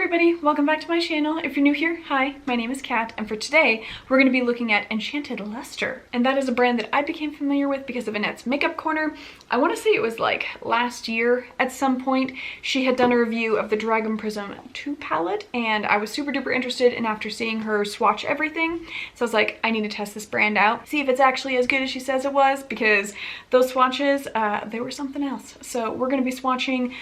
everybody, welcome back to my channel. If you're new here, hi, my name is Kat, and for today we're going to be looking at Enchanted Lustre, and that is a brand that I became familiar with because of Annette's makeup corner. I want to say it was like last year at some point. She had done a review of the Dragon Prism 2 palette, and I was super duper interested, and after seeing her swatch everything, so I was like, I need to test this brand out, see if it's actually as good as she says it was, because those swatches, they were something else. So we're going to be swatching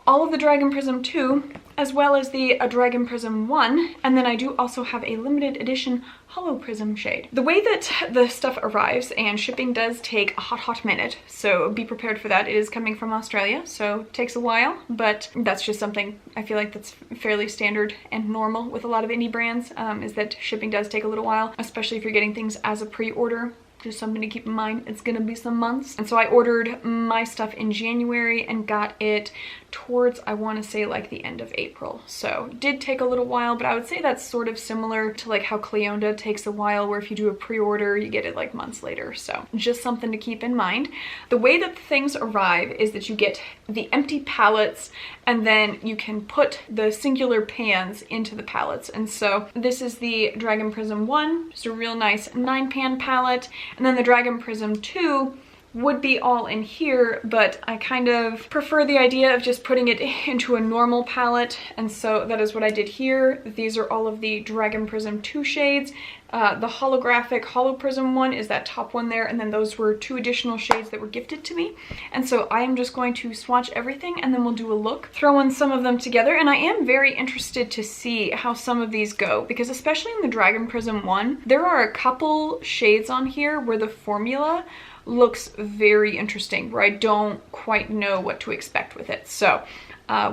all of the Dragon Prism 2, as well as the Dragon Prism 1, and then I do also have a limited edition Hollow Prism shade. The way that the stuff arrives, and shipping does take a hot minute, so be prepared for that. It is coming from Australia, so it takes a while, but that's just something I feel like that's fairly standard and normal with a lot of indie brands, is that shipping does take a little while, especially if you're getting things as a pre-order. Just something to keep in mind, it's gonna be some months. And so I ordered my stuff in January and got it towards, I wanna say like the end of April. So it did take a little while, but I would say that's sort of similar to like how Cleonda takes a while, where if you do a pre-order, you get it like months later. So just something to keep in mind. The way that things arrive is that you get the empty palettes, and then you can put the singular pans into the palettes. And so this is the Dragon Prism 1, just a real nice 9-pan palette. And then the Dragon Prism 2 would be all in here, but I kind of prefer the idea of just putting it into a normal palette, and so that is what I did here. These are all of the Dragon Prism 2 shades. The holographic Hollow Prism one is that top one there, and then those were 2 additional shades that were gifted to me. And so I am just going to swatch everything, and then we'll do a look, throw in some of them together, and I am very interested to see how some of these go, because especially in the Dragon Prism 1, there are a couple shades on here where the formula looks very interesting, where I don't quite know what to expect with it. So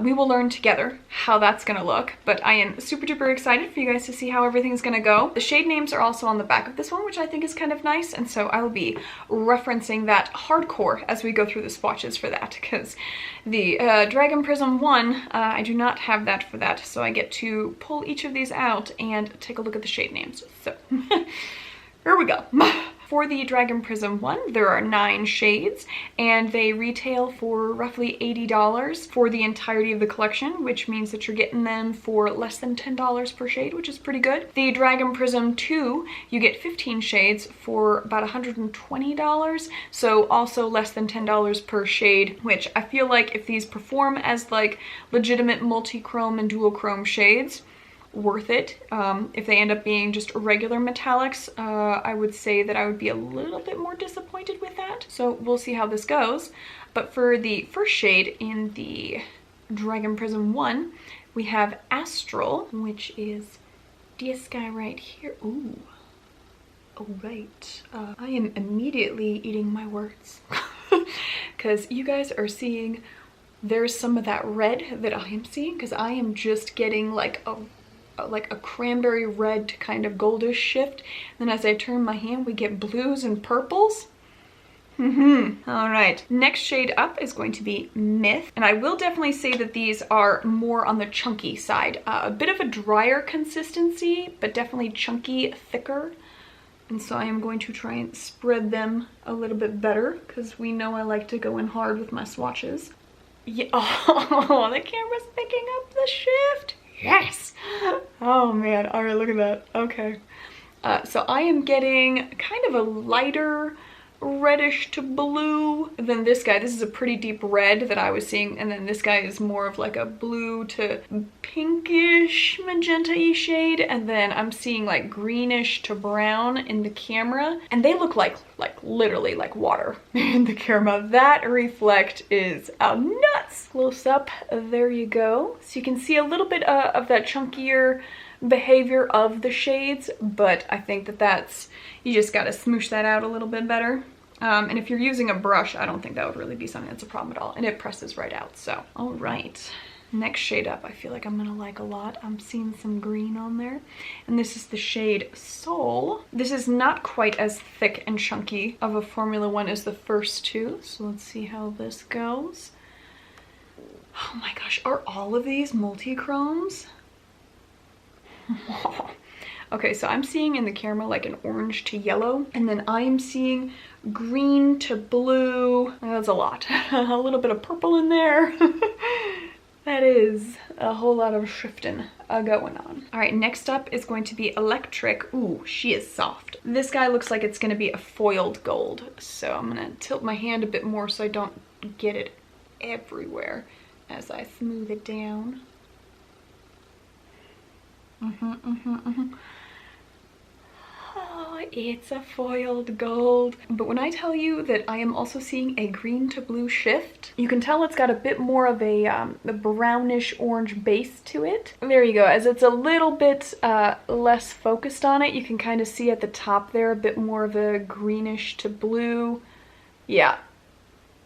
we will learn together how that's gonna look, but I am super duper excited for you guys to see how everything's gonna go. The shade names are also on the back of this one, which I think is kind of nice, and so I will be referencing that hardcore as we go through the swatches for that, because the Dragon Prism 1, I do not have that for that, so I get to pull each of these out and take a look at the shade names. So here we go. For the Dragon Prism 1, there are 9 shades, and they retail for roughly $80 for the entirety of the collection, which means that you're getting them for less than $10 per shade, which is pretty good. The Dragon Prism 2, you get 15 shades for about $120, so also less than $10 per shade, which I feel like if these perform as like legitimate multi-chrome and dual chrome shades, worth it. If they end up being just regular metallics, I would say that I would be a little bit more disappointed with that. So we'll see how this goes. But for the first shade in the Dragon Prism 1, we have Astral, which is this guy right here. Ooh. Oh, right. I am immediately eating my words because you guys are seeing there's some of that red that I am seeing, because I am just getting like a cranberry red kind of goldish shift. Then as I turn my hand, we get blues and purples. All right, next shade up is going to be Myth, and I will definitely say that these are more on the chunky side. A bit of a drier consistency, but definitely chunky, thicker. And so I am going to try and spread them a little bit better, because we know I like to go in hard with my swatches. Yeah, oh, the camera's picking up the shift. Yes! Oh man, all right, look at that. Okay. So I am getting kind of a lighter reddish to blue than this guy. This is a pretty deep red that I was seeing, and then this guy is more of like a blue to pinkish magenta-y shade, and then I'm seeing like greenish to brown in the camera, and they look like literally like water in the camera. That reflect is nuts. Close up, there you go. So you can see a little bit of that chunkier behavior of the shades, but I think that that's, you just gotta smoosh that out a little bit better. And if you're using a brush, I don't think that would really be something that's a problem at all, and it presses right out. So all right, next shade up I feel like I'm gonna like a lot. I'm seeing some green on there, and this is the shade Soul. This is not quite as thick and chunky of a Formula One as the first two, so let's see how this goes. Oh my gosh, are all of these multi-chromes? Okay, so I'm seeing in the camera like an orange to yellow, and then I'm seeing green to blue. That's a lot. A little bit of purple in there. That is a whole lot of shifting going on. All right, next up is going to be Electric. Ooh, she is soft. This guy looks like it's gonna be a foiled gold. So I'm gonna tilt my hand a bit more so I don't get it everywhere as I smooth it down. Oh, it's a foiled gold. But when I tell you that I am also seeing a green to blue shift, you can tell it's got a bit more of a brownish orange base to it. There you go. As it's a little bit less focused on it, you can kind of see at the top there a bit more of a greenish to blue. Yeah,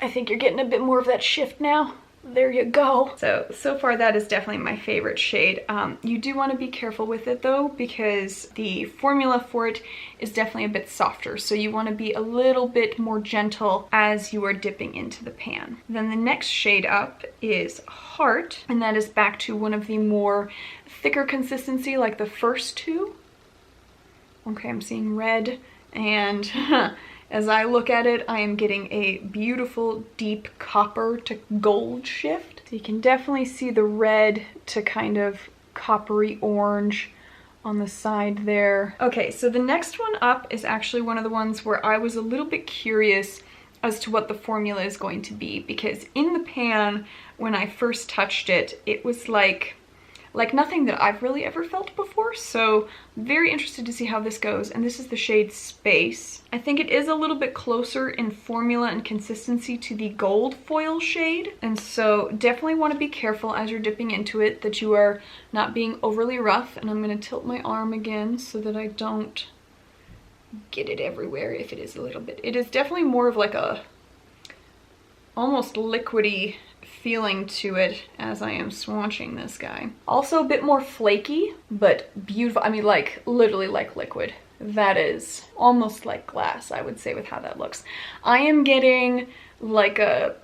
I think you're getting a bit more of that shift now. There you go. So far that is definitely my favorite shade. You do want to be careful with it though, because the formula for it is definitely a bit softer. So you want to be a little bit more gentle as you are dipping into the pan. Then the next shade up is Heart, and that is back to one of the more thicker consistency like the first two. Okay, I'm seeing red, and as I look at it, I am getting a beautiful deep copper to gold shift. So you can definitely see the red to kind of coppery orange on the side there. Okay, so the next one up is actually one of the ones where I was a little bit curious as to what the formula is going to be, because in the pan, when I first touched it, it was like nothing that I've really ever felt before. So very interested to see how this goes. And this is the shade Space. I think it is a little bit closer in formula and consistency to the gold foil shade. And so definitely want to be careful as you're dipping into it that you are not being overly rough. And I'm going to tilt my arm again so that I don't get it everywhere if it is a little bit. It is definitely more of like a almost liquidy feeling to it as I am swatching this guy. Also a bit more flaky, but beautiful. I mean, like literally like liquid. That is almost like glass, I would say, with how that looks. I am getting like a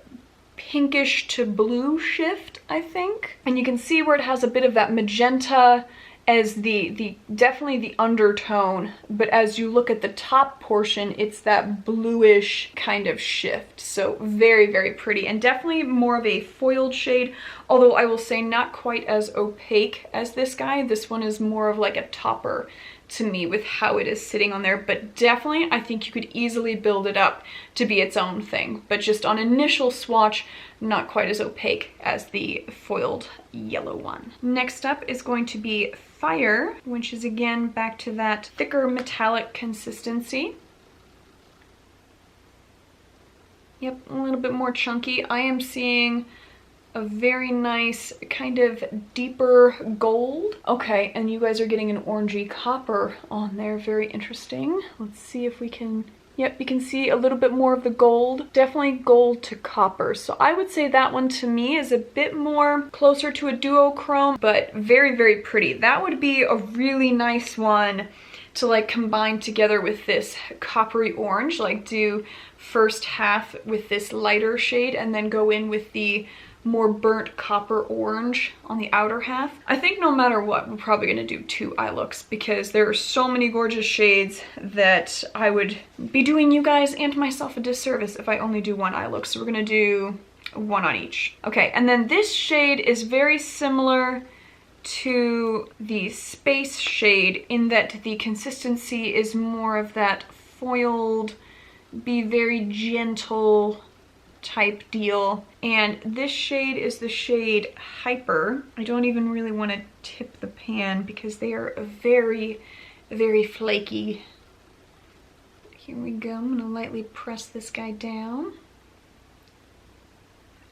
pinkish to blue shift, I think. And you can see where it has a bit of that magenta as the definitely the undertone, but as you look at the top portion, it's that bluish kind of shift. So very, very pretty, and definitely more of a foiled shade, although I will say not quite as opaque as this guy. This one is more of like a topper to me with how it is sitting on there, but definitely I think you could easily build it up to be its own thing, but just on initial swatch, not quite as opaque as the foiled yellow one. Next up is going to be Fire, which is again back to that thicker metallic consistency. Yep, a little bit more chunky. I am seeing a very nice kind of deeper gold. Okay, and you guys are getting an orangey copper on there. Very interesting. Let's see if we can... Yep, you can see a little bit more of the gold. Definitely gold to copper. So I would say that one to me is a bit more closer to a duochrome, but very, very pretty. That would be a really nice one to like combine together with this coppery orange, like do first half with this lighter shade and then go in with the more burnt copper orange on the outer half. I think no matter what, we're probably gonna do 2 eye looks because there are so many gorgeous shades that I would be doing you guys and myself a disservice if I only do 1 eye look. So we're gonna do 1 on each. Okay, and then this shade is very similar to the Space shade in that the consistency is more of that foiled, be very gentle type deal. And this shade is the shade Hyper. I don't even really want to tip the pan because they are very, very flaky. Here we go. I'm gonna lightly press this guy down.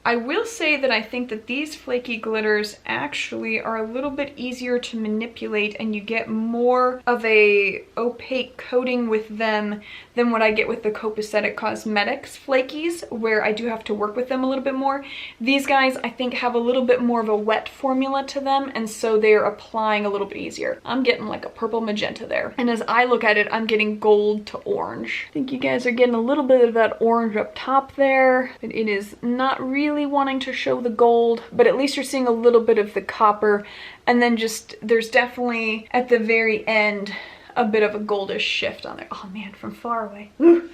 I will say that I think that these flaky glitters actually are a little bit easier to manipulate and you get more of a opaque coating with them than what I get with the Copacetic Cosmetics flakies, where I do have to work with them a little bit more. These guys I think have a little bit more of a wet formula to them, and so they're applying a little bit easier. I'm getting like a purple magenta there. And as I look at it, I'm getting gold to orange. I think you guys are getting a little bit of that orange up top there, but it is not really wanting to show the gold, but at least you're seeing a little bit of the copper, and then just there's definitely at the very end a bit of a goldish shift on there. Oh man, from far away. Ooh,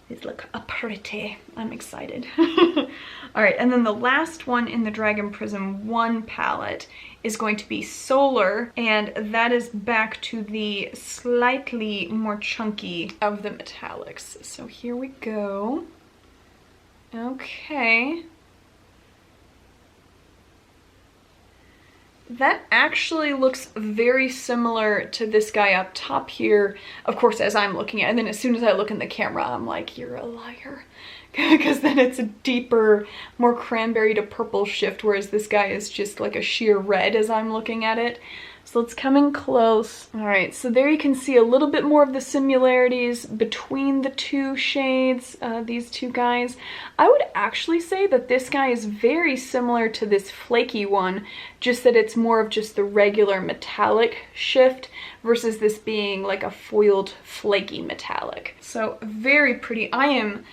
these look pretty. I'm excited. All right, and then the last one in the Dragon Prism 1 palette is going to be Solar, and that is back to the slightly more chunky of the metallics. So here we go. Okay. That actually looks very similar to this guy up top here, of course, as I'm looking at it. And then as soon as I look in the camera, I'm like, you're a liar. Because then it's a deeper, more cranberry to purple shift, whereas this guy is just like a sheer red as I'm looking at it. So let's come in close. All right, so there you can see a little bit more of the similarities between the two shades, these two guys. I would actually say that this guy is very similar to this flaky one, just that it's more of just the regular metallic shift versus this being like a foiled flaky metallic. So very pretty. I am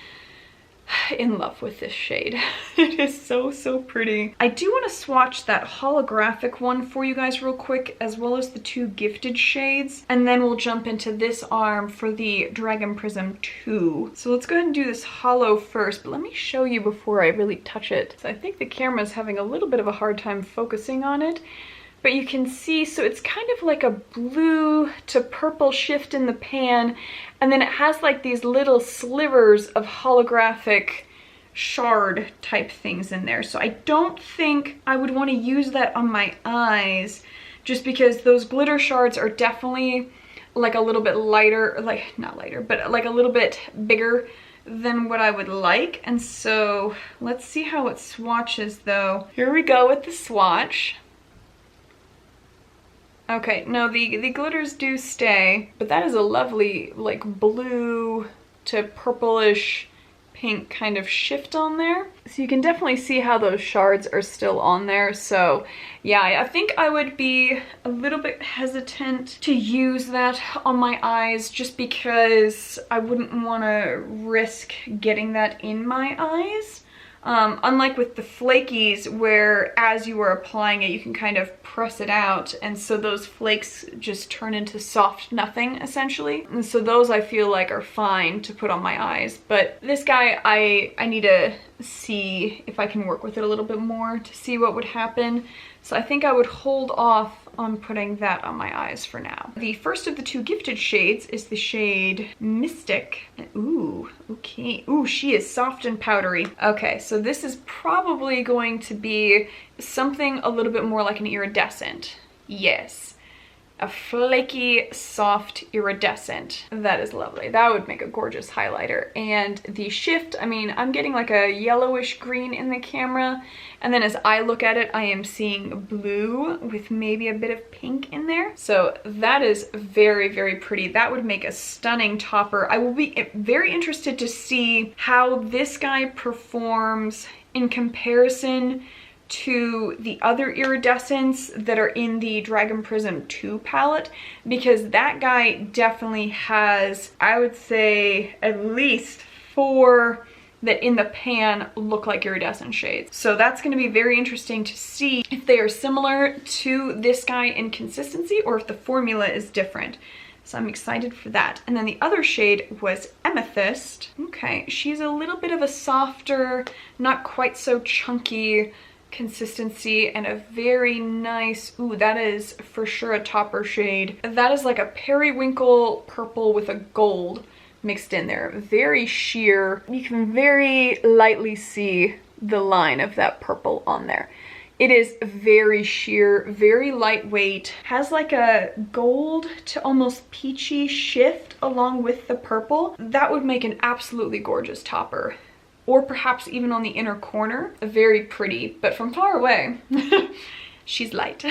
in love with this shade. It is so, so pretty. I do want to swatch that holographic one for you guys real quick, as well as the two gifted shades, and then we'll jump into this arm for the Dragon Prism 2. So let's go ahead and do this holo first, but let me show you before I really touch it. So I think the camera's having a little bit of a hard time focusing on it. But you can see, so it's kind of like a blue to purple shift in the pan, and then it has like these little slivers of holographic shard type things in there. So I don't think I would want to use that on my eyes, just because those glitter shards are definitely like a little bit lighter, like not lighter, but like a little bit bigger than what I would like. And so let's see how it swatches though. Here we go with the swatch. Okay, no, the glitters do stay, but that is a lovely, like, blue to purplish pink kind of shift on there. So you can definitely see how those shards are still on there. So yeah, I think I would be a little bit hesitant to use that on my eyes, just because I wouldn't want to risk getting that in my eyes. Unlike with the flakies, where as you are applying it, you can kind of press it out, and so those flakes just turn into soft nothing, essentially. And so those I feel like are fine to put on my eyes. But this guy, I need to see if I can work with it a little bit more to see what would happen. So I think I would hold off on putting that on my eyes for now. The first of the two gifted shades is the shade Mystic. Ooh, okay. Ooh, she is soft and powdery. Okay, so this is probably going to be something a little bit more like an iridescent. Yes. A flaky, soft iridescent. That is lovely. That would make a gorgeous highlighter. And the shift, I mean, I'm getting like a yellowish green in the camera. And then as I look at it, I am seeing blue with maybe a bit of pink in there. So that is very, very pretty. That would make a stunning topper. I will be very interested to see how this guy performs in comparison to the other iridescents that are in the Dragon Prism 2 palette, because that guy definitely has, I would say, at least 4 that in the pan look like iridescent shades. So that's going to be very interesting to see if they are similar to this guy in consistency or if the formula is different. So I'm excited for that. And then the other shade was Amethyst. Okay, she's a little bit of a softer, not quite so chunky consistency, and a very nice, ooh, that is for sure a topper shade. That is like a periwinkle purple with a gold mixed in there. Very sheer. You can very lightly see the line of that purple on there. It is very sheer, very lightweight, has like a gold to almost peachy shift along with the purple. That would make an absolutely gorgeous topper. Or perhaps even on the inner corner. Very pretty, but from far away, she's light.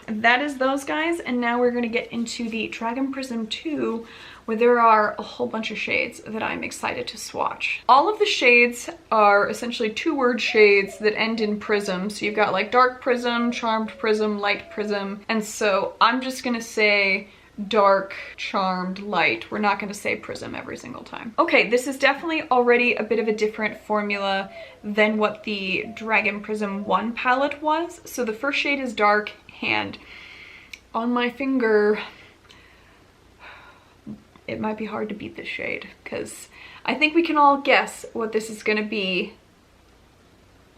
That is those guys, and now we're gonna get into the Dragon Prism 2, where there are a whole bunch of shades that I'm excited to swatch. All of the shades are essentially 2-word shades that end in prism. So you've got like dark prism, charmed prism, light prism, and so I'm just gonna say dark, charmed, light. We're not going to say prism every single time. Okay, this is definitely already a bit of a different formula than what the Dragon Prism 1 palette was. So the first shade is dark, and on my finger, it might be hard to beat this shade, because I think we can all guess what this is going to be.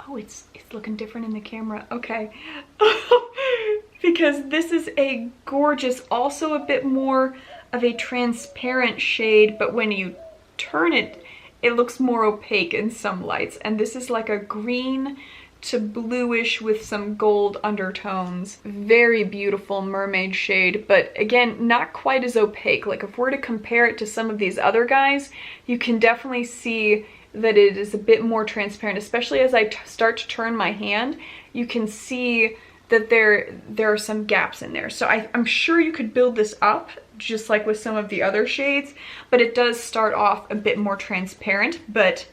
Oh, it's looking different in the camera. Okay. Because this is a gorgeous, also a bit more of a transparent shade, but when you turn it, it looks more opaque in some lights. And this is like a green to bluish with some gold undertones. Very beautiful mermaid shade, but again, not quite as opaque. Like if we're to compare it to some of these other guys, you can definitely see that it is a bit more transparent, especially as I start to turn my hand. You can see that there are some gaps in there. So I'm sure you could build this up just like with some of the other shades, but it does start off a bit more transparent, but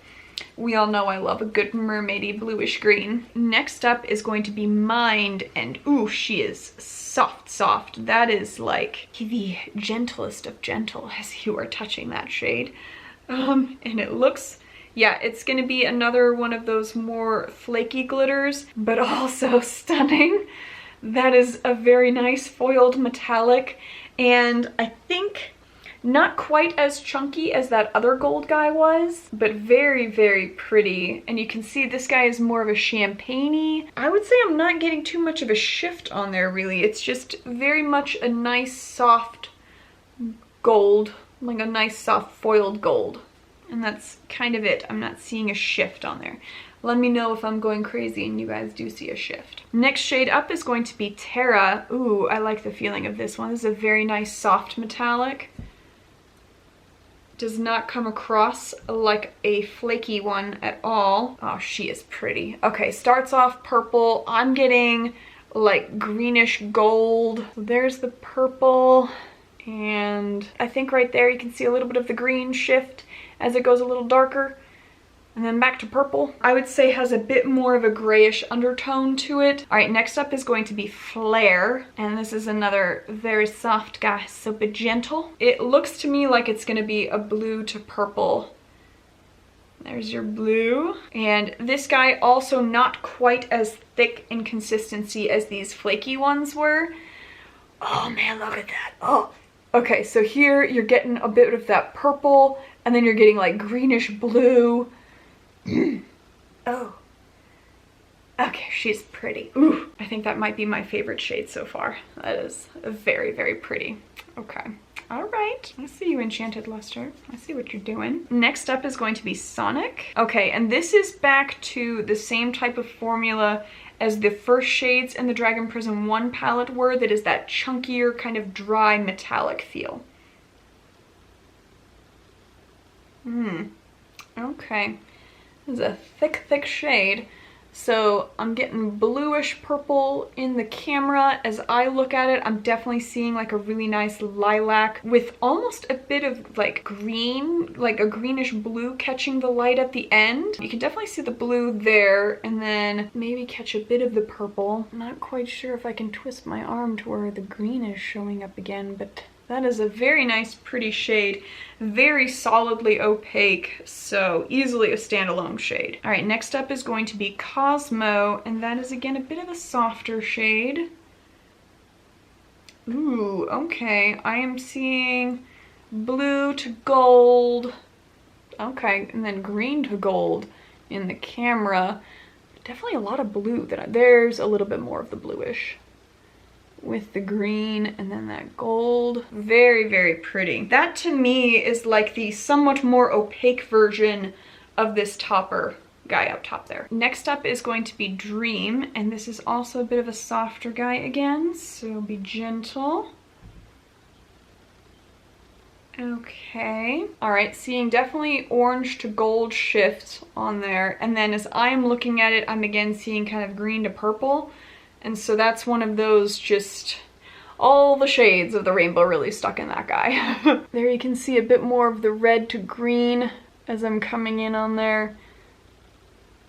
we all know I love a good mermaidy bluish green. Next up is going to be Mind, and ooh, she is soft, soft. That is like the gentlest of gentle as you are touching that shade. And it looks, yeah, it's gonna be another one of those more flaky glitters, but also stunning. That is a very nice foiled metallic, and I think not quite as chunky as that other gold guy was, but very, very pretty. And you can see this guy is more of a champagne-y. I would say I'm not getting too much of a shift on there, really. It's just very much a nice soft gold, like a nice soft foiled gold. And that's kind of it. I'm not seeing a shift on there. Let me know if I'm going crazy and you guys do see a shift. Next shade up is going to be Terra. Ooh, I like the feeling of this one. This is a very nice soft metallic. Does not come across like a flaky one at all. Oh, she is pretty. Okay, starts off purple. I'm getting like greenish gold. There's the purple. And I think right there you can see a little bit of the green shift as it goes a little darker. And then back to purple. I would say has a bit more of a grayish undertone to it. All right, next up is going to be Flare. And this is another very soft guy, so but gentle. It looks to me like it's gonna be a blue to purple. There's your blue. And this guy also not quite as thick in consistency as these flaky ones were. Oh man, look at that. Oh. Okay, so here you're getting a bit of that purple, and then you're getting like greenish blue. Oh. Okay, she's pretty. Ooh, I think that might be my favorite shade so far. That is very, very pretty. Okay. All right. I see you, Enchanted Lustre. I see what you're doing. Next up is going to be Sonic. Okay, and this is back to the same type of formula as the first shades in the Dragon Prism 1 palette were. That is that chunkier, kind of dry metallic feel. Okay. This is a thick, thick shade. So I'm getting bluish purple in the camera. As I look at it, I'm definitely seeing like a really nice lilac with almost a bit of like green, like a greenish blue catching the light at the end. You can definitely see the blue there, and then maybe catch a bit of the purple. I'm not quite sure if I can twist my arm to where the green is showing up again, but that is a very nice, pretty shade. Very solidly opaque, so easily a standalone shade. All right, next up is going to be Cosmo, and that is again a bit of a softer shade. Ooh, okay. I am seeing blue to gold. Okay, and then green to gold in the camera. Definitely a lot of blue. There's a little bit more of the bluish with the green and then that gold. Very, very pretty. That to me is like the somewhat more opaque version of this topper guy up top there. Next up is going to be Dream, and this is also a bit of a softer guy again, so be gentle. Okay. All right, seeing definitely orange to gold shifts on there, and then as I'm looking at it, I'm again seeing kind of green to purple. And so that's one of those, just all the shades of the rainbow really stuck in that guy. There you can see a bit more of the red to green as I'm coming in on there.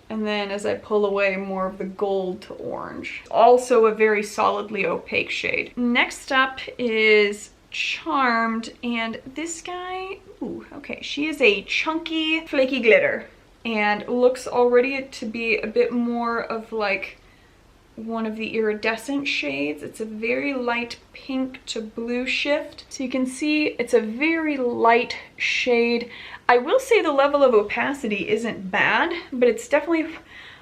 And then as I pull away, more of the gold to orange. Also a very solidly opaque shade. Next up is Charmed, and this guy, ooh, okay, she is a chunky, flaky glitter and looks already to be a bit more of like one of the iridescent shades. It's a very light pink to blue shift. So you can see it's a very light shade. I will say the level of opacity isn't bad, but it's definitely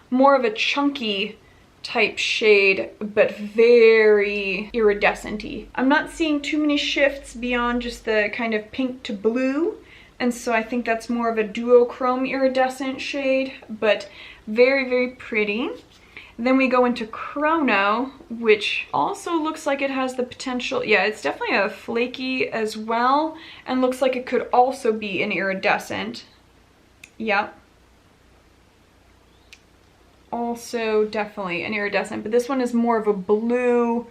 more of a chunky type shade, but very iridescent-y. I'm not seeing too many shifts beyond just the kind of pink to blue, and so I think that's more of a duochrome iridescent shade, but very, very pretty. Then we go into Chrono, which also looks like it has the potential, yeah, it's definitely a flaky as well, and looks like it could also be an iridescent. Yep. Also definitely an iridescent, but this one is more of a blue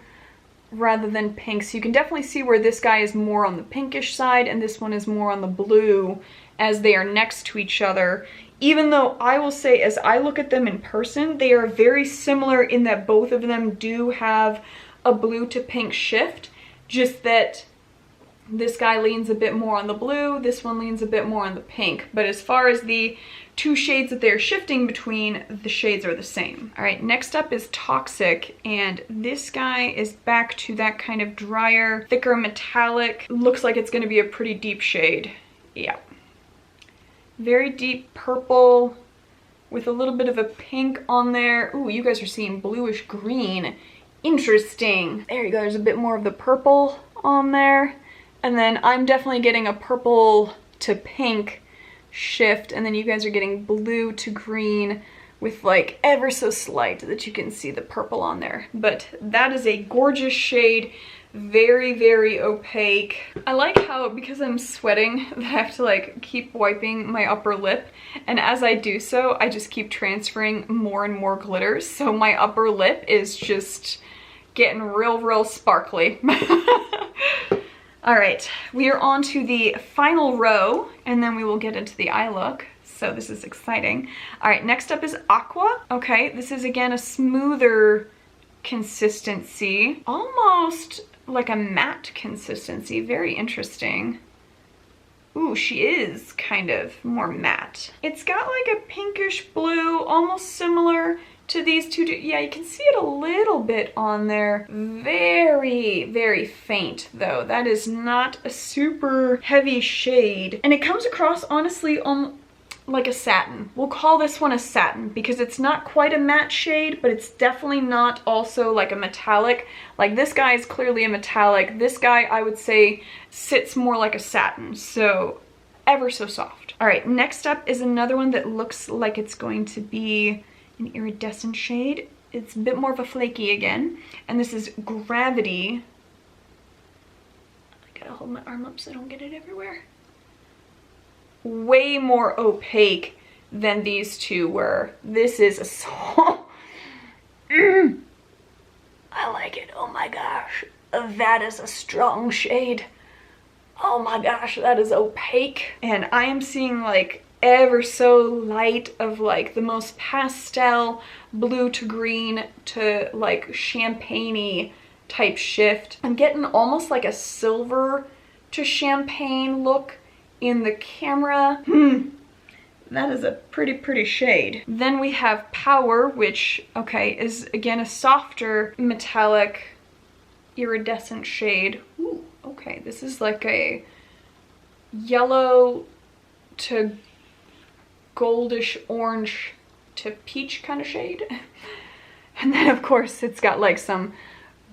rather than pink, so you can definitely see where this guy is more on the pinkish side and this one is more on the blue as they are next to each other. Even though I will say, as I look at them in person, they are very similar in that both of them do have a blue to pink shift, just that this guy leans a bit more on the blue, this one leans a bit more on the pink. But as far as the two shades that they're shifting between, the shades are the same. All right, next up is Toxic, and this guy is back to that kind of drier, thicker metallic. Looks like it's gonna be a pretty deep shade. Yeah. Very deep purple with a little bit of a pink on there. Ooh, you guys are seeing bluish green. Interesting. There you go, there's a bit more of the purple on there. And then I'm definitely getting a purple to pink shift, and then you guys are getting blue to green with like ever so slight that you can see the purple on there. But that is a gorgeous shade, very, very opaque. I like how, because I'm sweating, that I have to like keep wiping my upper lip, and as I do so, I just keep transferring more and more glitters, so my upper lip is just getting real sparkly. All right, we are on to the final row, and then we will get into the eye look. So this is exciting. All right, next up is Aqua. Okay, this is again a smoother consistency, almost like a matte consistency. Very interesting. Ooh, she is kind of more matte. It's got like a pinkish blue, almost similar to these two. Yeah, you can see it a little bit on there. Very, very faint though. That is not a super heavy shade. And it comes across honestly on like a satin. We'll call this one a satin because it's not quite a matte shade, but it's definitely not also like a metallic. Like this guy is clearly a metallic. This guy, I would say, sits more like a satin. So ever so soft. All right, next up is another one that looks like it's going to be an iridescent shade. It's a bit more of a flaky again. And this is Gravity. I gotta hold my arm up so I don't get it everywhere. Way more opaque than these two were. This is a so I like it. Oh my gosh. That is a strong shade. Oh my gosh, that is opaque. And I am seeing like ever so light of like the most pastel blue to green to like champagne-y type shift. I'm getting almost like a silver to champagne look in the camera. That is a pretty shade. Then we have Power, which, okay, is again a softer metallic iridescent shade. Ooh, okay, this is like a yellow to goldish orange to peach kind of shade. And then of course it's got like some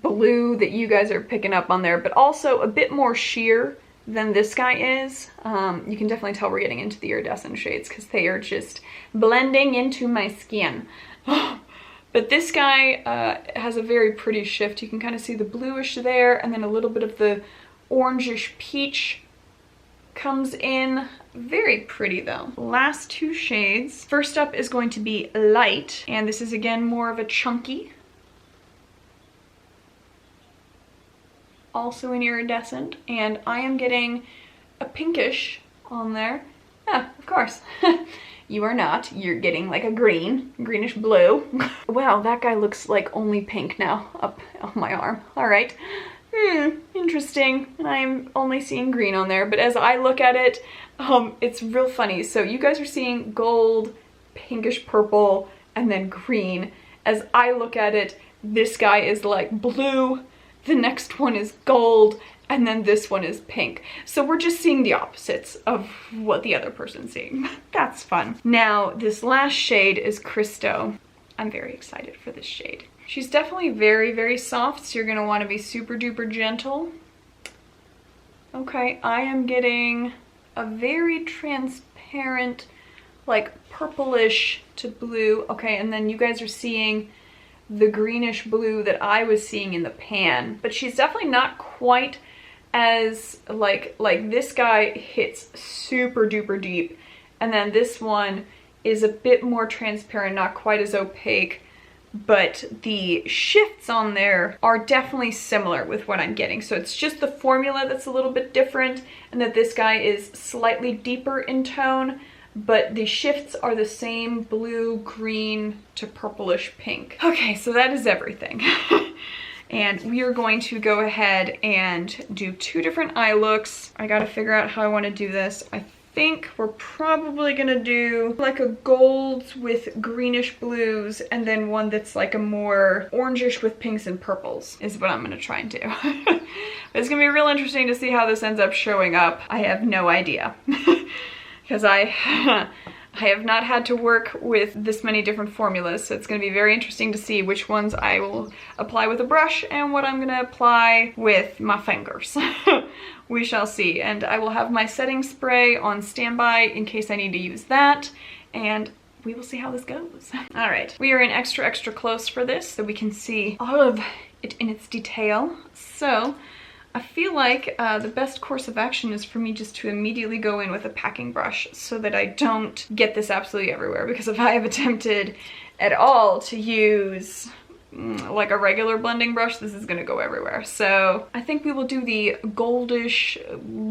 blue that you guys are picking up on there, but also a bit more sheer than this guy is. You can definitely tell we're getting into the iridescent shades because they are just blending into my skin. But this guy has a very pretty shift. You can kind of see the bluish there, and then a little bit of the orangish peach comes in. Very pretty though. Last two shades. First up is going to be Light, and this is again more of a chunky. Also an iridescent, and I am getting a pinkish on there. Yeah, of course. You are not. You're getting like a greenish blue. Wow, that guy looks like only pink now up on my arm. All right. Interesting. I'm only seeing green on there, but as I look at it, it's real funny. So you guys are seeing gold, pinkish purple, and then green. As I look at it, this guy is like blue, the next one is gold, and then this one is pink. So we're just seeing the opposites of what the other person's seeing. That's fun. Now, this last shade is Cristo. I'm very excited for this shade. She's definitely very, very soft, so you're gonna wanna be super duper gentle. Okay, I am getting a very transparent, like purplish to blue. Okay, and then you guys are seeing the greenish blue that I was seeing in the pan, but she's definitely not quite as like this guy hits super duper deep, and then this one is a bit more transparent, not quite as opaque, but the shifts on there are definitely similar with what I'm getting. So it's just the formula that's a little bit different, and that this guy is slightly deeper in tone, but the shifts are the same, blue, green to purplish pink. Okay, so that is everything. And we are going to go ahead and do 2 different eye looks. I gotta figure out how I wanna do this. I think we're probably gonna do like a golds with greenish blues, and then one that's like a more orangish with pinks and purples is what I'm gonna try and do. It's gonna be real interesting to see how this ends up showing up. I have no idea. Because I have not had to work with this many different formulas, so it's going to be very interesting to see which ones I will apply with a brush and what I'm going to apply with my fingers. We shall see, and I will have my setting spray on standby in case I need to use that, and we will see how this goes. All right, we are in extra close for this so we can see all of it in its detail. So I feel like the best course of action is for me just to immediately go in with a packing brush so that I don't get this absolutely everywhere, because if I have attempted at all to use like a regular blending brush, this is gonna go everywhere. So I think we will do the goldish,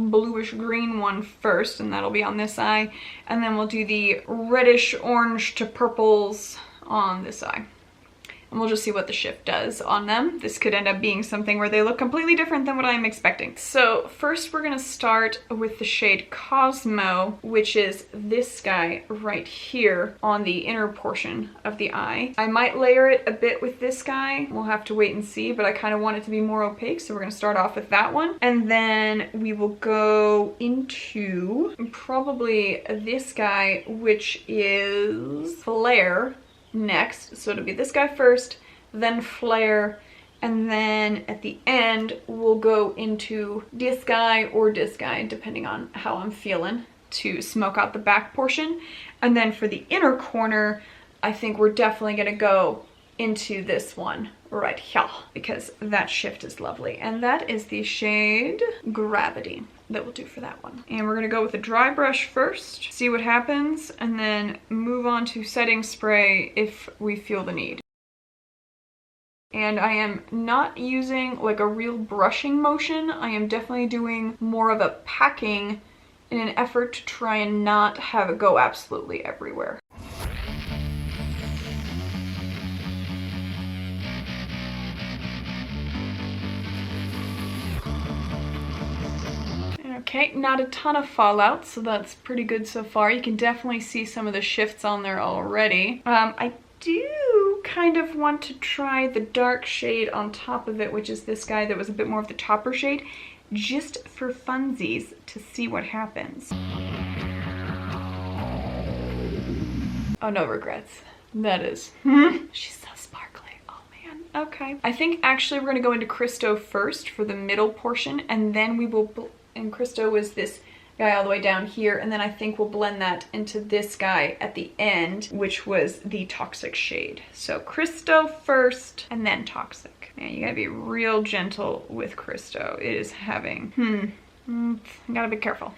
bluish green one first, and that'll be on this eye, and then we'll do the reddish orange to purples on this eye. And we'll just see what the shift does on them. This could end up being something where they look completely different than what I'm expecting. So first we're gonna start with the shade Cosmo, which is this guy right here on the inner portion of the eye. I might layer it a bit with this guy. We'll have to wait and see, but I kind of want it to be more opaque, so we're gonna start off with that one. And then we will go into probably this guy, which is Flare, next. So it'll be this guy first, then Flare, and then at the end we'll go into this guy or this guy, depending on how I'm feeling, to smoke out the back portion. And then for the inner corner, I think we're definitely gonna go into this one right here, because that shift is lovely. And that is the shade Gravity that will do for that one. And we're gonna go with a dry brush first, see what happens, and then move on to setting spray if we feel the need. And I am not using like a real brushing motion. I am definitely doing more of a packing in an effort to try and not have it go absolutely everywhere. Okay, not a ton of fallout, so that's pretty good so far. You can definitely see some of the shifts on there already. I do kind of want to try the dark shade on top of it, which is this guy that was a bit more of the topper shade, just for funsies to see what happens. Oh, no regrets. That is. She's so sparkly. Oh man. Okay. I think actually we're gonna go into Cristo first for the middle portion, and then we will, and Cristo is this guy all the way down here, and then I think we'll blend that into this guy at the end, which was the Toxic shade. So Cristo first, and then Toxic. Man, you gotta be real gentle with Cristo. It is having, gotta be careful.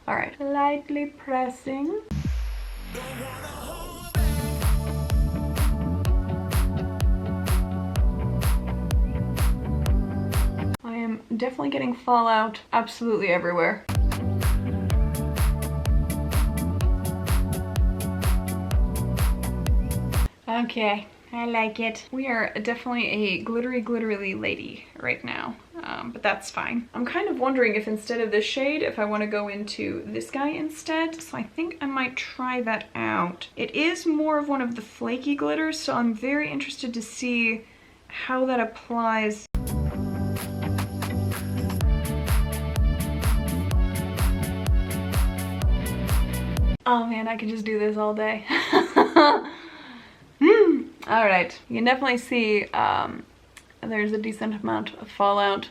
All right, lightly pressing. I am definitely getting fallout absolutely everywhere. Okay, I like it. We are definitely a glittery lady right now, but that's fine. I'm kind of wondering if instead of this shade, if I want to go into this guy instead, so I think I might try that out. It is more of one of the flaky glitters, so I'm very interested to see how that applies. Oh man, I could just do this all day. All right, you can definitely see there's a decent amount of fallout.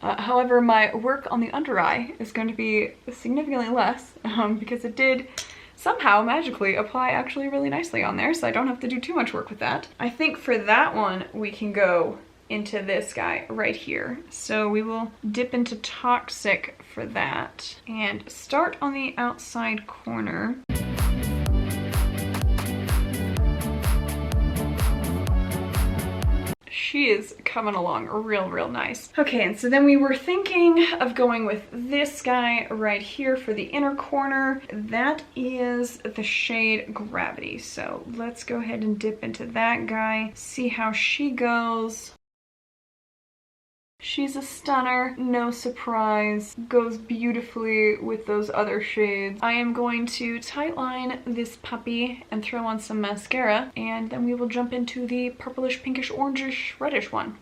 However, my work on the under eye is going to be significantly less because it did somehow magically apply actually really nicely on there, so I don't have to do too much work with that. I think for that one, we can go into this guy right here. So we will dip into Toxic for that and start on the outside corner. She is coming along real nice. Okay, and so then we were thinking of going with this guy right here for the inner corner. That is the shade Gravity. So let's go ahead and dip into that guy, see how she goes. She's a stunner, no surprise, goes beautifully with those other shades. I am going to tightline this puppy and throw on some mascara, and then we will jump into the purplish, pinkish, orangish, reddish one.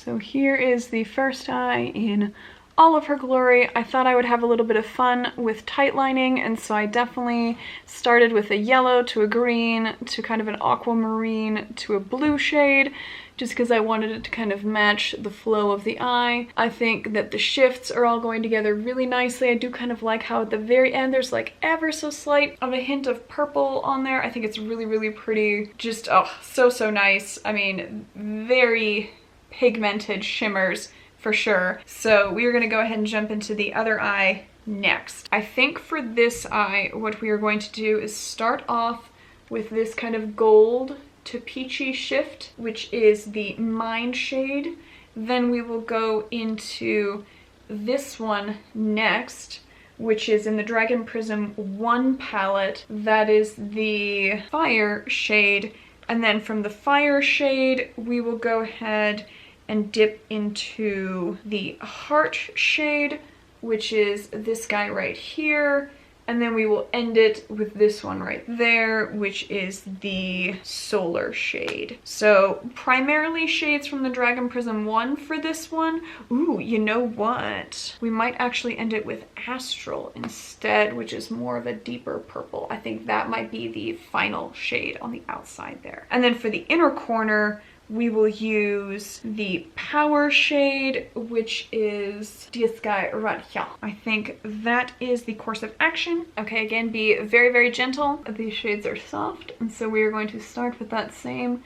So here is the first eye in all of her glory. I thought I would have a little bit of fun with tightlining, and so I definitely started with a yellow to a green to kind of an aquamarine to a blue shade, just because I wanted it to kind of match the flow of the eye. I think that the shifts are all going together really nicely. I do kind of like how at the very end there's like ever so slight of a hint of purple on there. I think it's really pretty. Just, oh, so nice. I mean, very pigmented shimmers for sure. So we are gonna go ahead and jump into the other eye next. I think for this eye, what we are going to do is start off with this kind of gold to peachy shift, which is the Mind shade. Then we will go into this one next, which is in the Dragon Prism 1 palette. That is the Fire shade. And then from the Fire shade, we will go ahead and dip into the Heart shade, which is this guy right here. And then we will end it with this one right there, which is the Solar shade. So primarily shades from the Dragon Prism 1 for this one. Ooh, you know what? We might actually end it with Astral instead, which is more of a deeper purple. I think that might be the final shade on the outside there. And then for the inner corner, we will use the Power shade, which is this guy right here. I think that is the course of action. Okay, again, be very gentle. These shades are soft, and so we are going to start with that same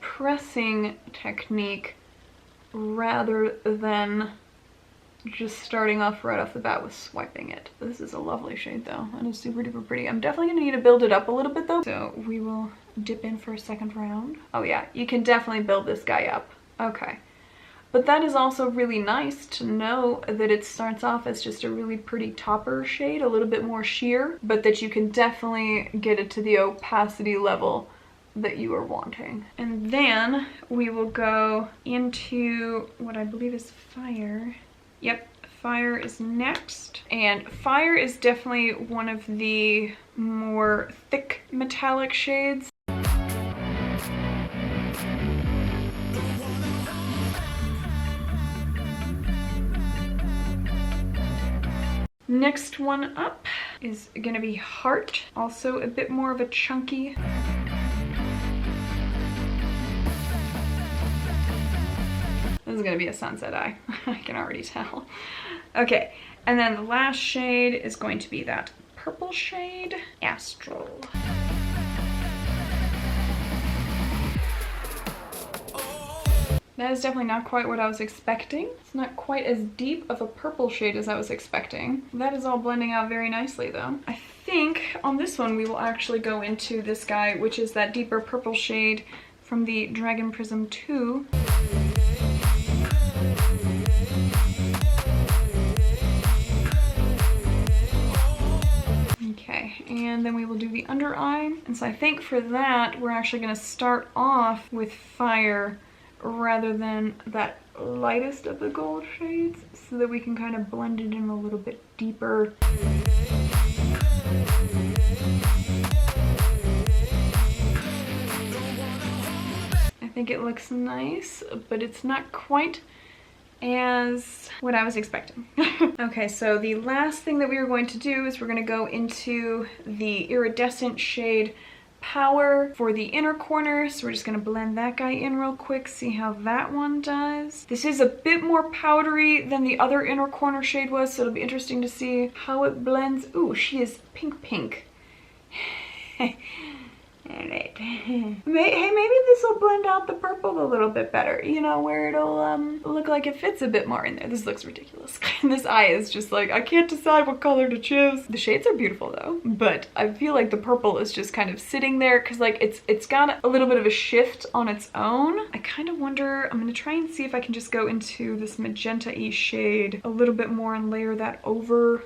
pressing technique rather than just starting off right off the bat with swiping it. This is a lovely shade though, and it's super duper pretty. I'm definitely gonna need to build it up a little bit though, so we will dip in for a second round. Oh yeah, you can definitely build this guy up. Okay. But that is also really nice to know that it starts off as just a really pretty topper shade, a little bit more sheer, but that you can definitely get it to the opacity level that you are wanting. And then we will go into what I believe is Fire. Yep, Fire is next. And Fire is definitely one of the more thick metallic shades. Next one up is gonna be Heart, also a bit more of a chunky. This is gonna be a sunset eye, I can already tell. Okay, and then the last shade is going to be that purple shade, Astral. That is definitely not quite what I was expecting. It's not quite as deep of a purple shade as I was expecting. That is all blending out very nicely though. I think on this one we will actually go into this guy, which is that deeper purple shade from the Dragon Prism 2. Okay, and then we will do the under eye. And so I think for that, we're actually gonna start off with Fire rather than that lightest of the gold shades, so that we can kind of blend it in a little bit deeper. I think it looks nice, but it's not quite as what I was expecting. Okay, so the last thing that we are going to do is we're going to go into the iridescent shade Power for the inner corner. So we're just gonna blend that guy in real quick, see how that one does. This is a bit more powdery than the other inner corner shade was, so it'll be interesting to see how it blends. Ooh, she is pink. Alright. Hey, maybe this will blend out the purple a little bit better, you know, where it'll look like it fits a bit more in there. This looks ridiculous. This eye is just like, I can't decide what color to choose. The shades are beautiful though, but I feel like the purple is just kind of sitting there because like it's got a little bit of a shift on its own. I kind of wonder, I'm gonna try and see if I can just go into this magenta-y shade a little bit more and layer that over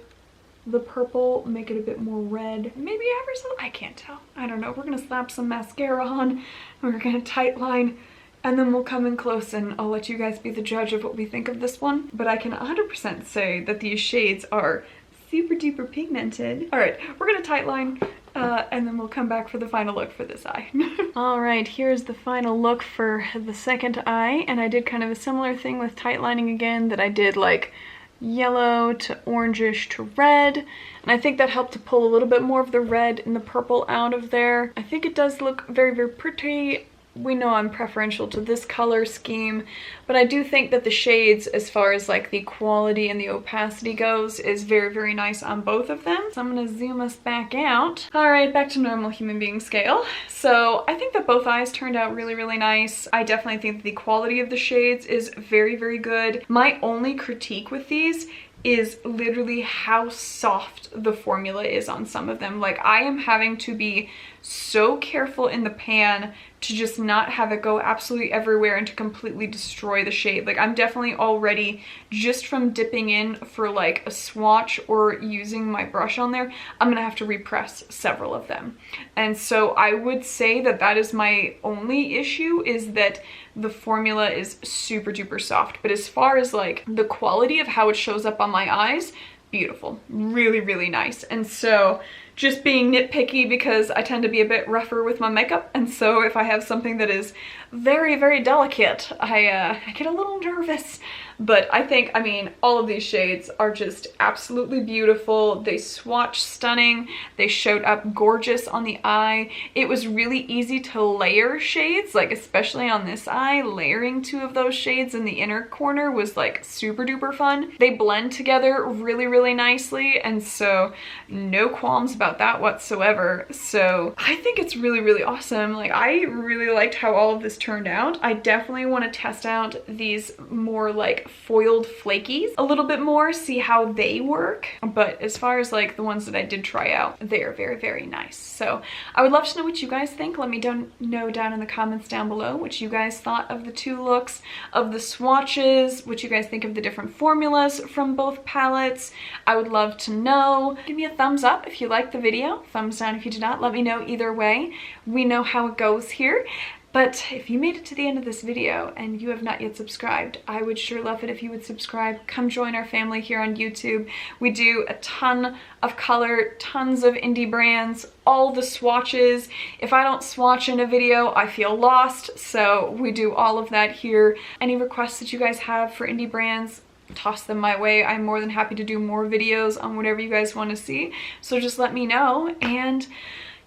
the purple, make it a bit more red, maybe ever so, I can't tell, I don't know. We're gonna slap some mascara on and we're gonna tight line, and then we'll come in close and I'll let you guys be the judge of what we think of this one. But I can 100% say that these shades are super duper pigmented. All right, we're gonna tight line and then we'll come back for the final look for this eye. All right, here's the final look for the second eye, and I did kind of a similar thing with tight lining again that I did like yellow to orangish to red, and I think that helped to pull a little bit more of the red and the purple out of there. I think it does look very, very pretty. We know I'm preferential to this color scheme, but I do think that the shades, as far as like the quality and the opacity goes, is very, very nice on both of them. So I'm gonna zoom us back out. All right, back to normal human being scale. So I think that both eyes turned out really, really nice. I definitely think that the quality of the shades is very, very good. My only critique with these is literally how soft the formula is on some of them. Like, I am having to be so careful in the pan to just not have it go absolutely everywhere and to completely destroy the shade. Like, I'm definitely already, just from dipping in for like a swatch or using my brush on there, I'm gonna have to repress several of them. And so I would say that that is my only issue, is that the formula is super duper soft. But as far as like the quality of how it shows up on my eyes, beautiful, really, really nice. And so just being nitpicky, because I tend to be a bit rougher with my makeup, and so if I have something that is very, very delicate, I get a little nervous. But I think, I mean, all of these shades are just absolutely beautiful. They swatch stunning. They showed up gorgeous on the eye. It was really easy to layer shades, like especially on this eye. Layering two of those shades in the inner corner was like super duper fun. They blend together really, really nicely, and so no qualms about that whatsoever. So I think it's really, really awesome. Like, I really liked how all of this turned out. I definitely want to test out these more like foiled flakies a little bit more, see how they work. But as far as like the ones that I did try out, they are very, very nice. So I would love to know what you guys think. Let me know down in the comments down below what you guys thought of the two looks, of the swatches, what you guys think of the different formulas from both palettes. I would love to know. Give me a thumbs up if you liked the video, thumbs down if you did not. Let me know either way. We know how it goes here. But if you made it to the end of this video and you have not yet subscribed, I would sure love it if you would subscribe. Come join our family here on YouTube. We do a ton of color, tons of indie brands, all the swatches. If I don't swatch in a video, I feel lost. So we do all of that here. Any requests that you guys have for indie brands, toss them my way. I'm more than happy to do more videos on whatever you guys want to see. So just let me know. And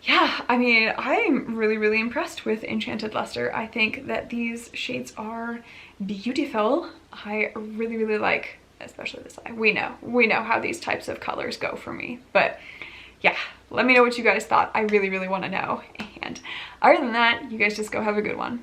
yeah, I mean, I'm really, really impressed with Enchanted Lustre. I think that these shades are beautiful. I really, really like, especially this eye. We know how these types of colors go for me. But yeah, let me know what you guys thought. I really, really want to know. And other than that, you guys just go have a good one.